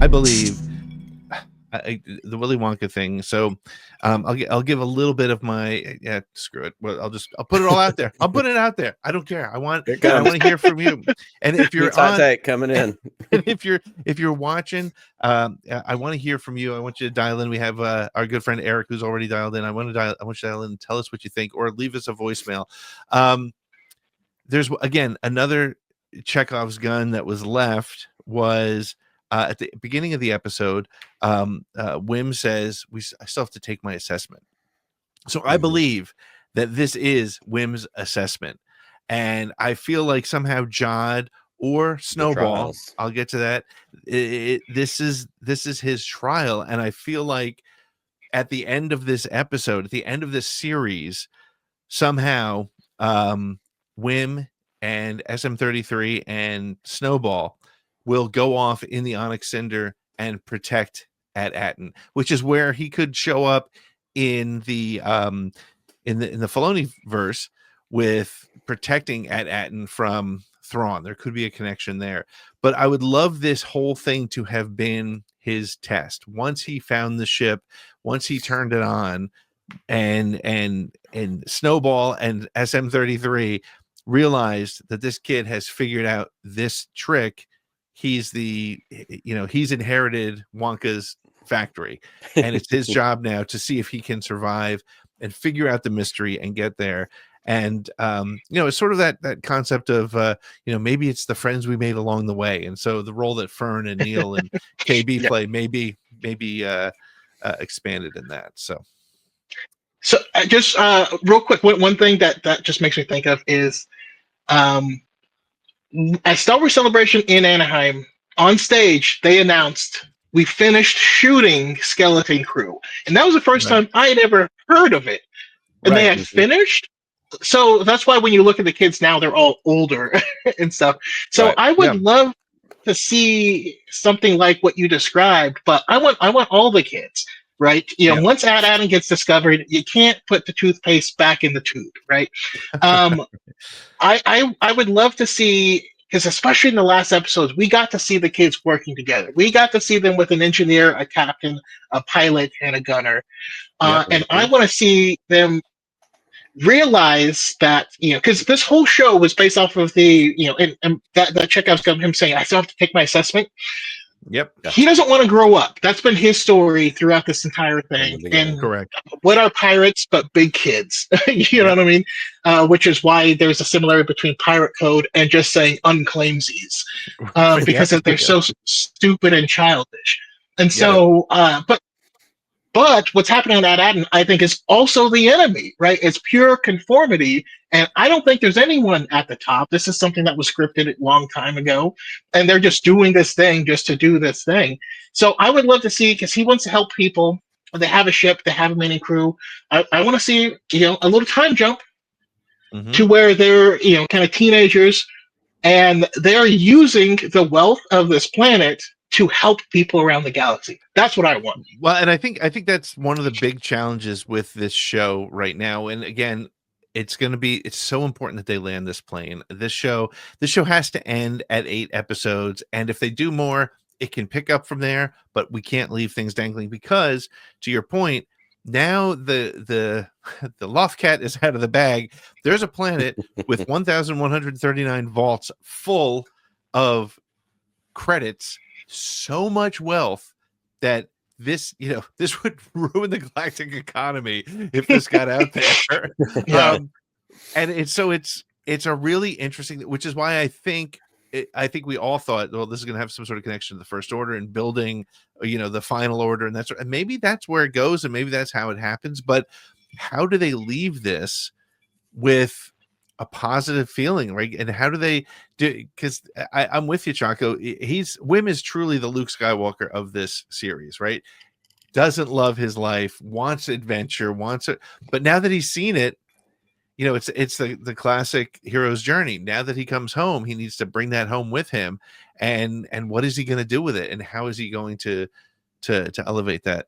believe the Willy Wonka thing. So I'll give a little bit of my screw it. Well, I'll put it all out there. I'll put it out there. I don't care. I want to hear from you. And if you're on coming in, and if you're watching, I want to hear from you. I want you to dial in. We have our good friend Eric who's already dialed in. I want you to dial in and tell us what you think, or leave us a voicemail. There's again another Chekhov's gun that was left was. At the beginning of the episode, Wim says, I still have to take my assessment. So I believe that this is Wim's assessment. And I feel like somehow Jod or Snowball, I'll get to that. This is his trial. And I feel like at the end of this episode, at the end of this series, somehow Wim and SM-33 and Snowball will go off in the Onyx Cinder and protect At-Aten, which is where he could show up in the Filoni verse with protecting At-Aten from Thrawn. There could be a connection there, but I would love this whole thing to have been his test. Once he found the ship, once he turned it on, and Snowball and SM-33 realized that this kid has figured out this trick. He's inherited Wonka's factory, and it's his job now to see if he can survive and figure out the mystery and get there. And it's sort of that concept of maybe it's the friends we made along the way, and so the role that Fern and Neil and KB play maybe expanded in that. So just real quick, one thing that just makes me think of is at Star Wars Celebration in Anaheim, on stage, they announced we finished shooting Skeleton Crew. And that was the first time I had ever heard of it. And they had finished. So that's why when you look at the kids now, they're all older and stuff. So I would love to see something like what you described, but I want all the kids. Right. Once At-Aten gets discovered, you can't put the toothpaste back in the tube. Right. I would love to see, because especially in the last episodes, we got to see the kids working together. We got to see them with an engineer, a captain, a pilot, and a gunner. And I want to see them realize that, because this whole show was based off of the, and that Chekhov's gun, him saying, I still have to take my assessment. Yep. He doesn't want to grow up. That's been his story throughout this entire thing. And correct. What are pirates but big kids? You know what I mean? Which is why there's a similarity between pirate code and just saying unclaimsies, because they're so stupid and childish. And so, but what's happening on At-Aten, I think, is also the enemy, right? It's pure conformity. And I don't think there's anyone at the top. This is something that was scripted a long time ago. And they're just doing this thing just to do this thing. So I would love to see, because he wants to help people. They have a ship. They have a mini crew. I want to see, a little time jump to where they're, kind of teenagers. And they're using the wealth of this planet to help people around the galaxy. That's what I want. Well, and I think that's one of the big challenges with this show right now. And again, it's so important that they land this plane. This show has to end at 8 episodes. And if they do more, it can pick up from there, but we can't leave things dangling because, to your point, now the Lothcat is out of the bag. There's a planet with 1,139 vaults full of credits, so much wealth that this would ruin the galactic economy if this got out there. And it's a really interesting, which is why I think we all thought, well, this is going to have some sort of connection to the First Order and building, the Final Order, and and maybe that's where it goes, and maybe that's how it happens. But how do they leave this with a positive feeling, right? And how do they do? Because I'm with you, Chaco. Wim is truly the Luke Skywalker of this series, right? Doesn't love his life, wants adventure, wants it, but now that he's seen it, it's the classic hero's journey. Now that he comes home, he needs to bring that home with him, and what is he going to do with it, and how is he going to elevate that?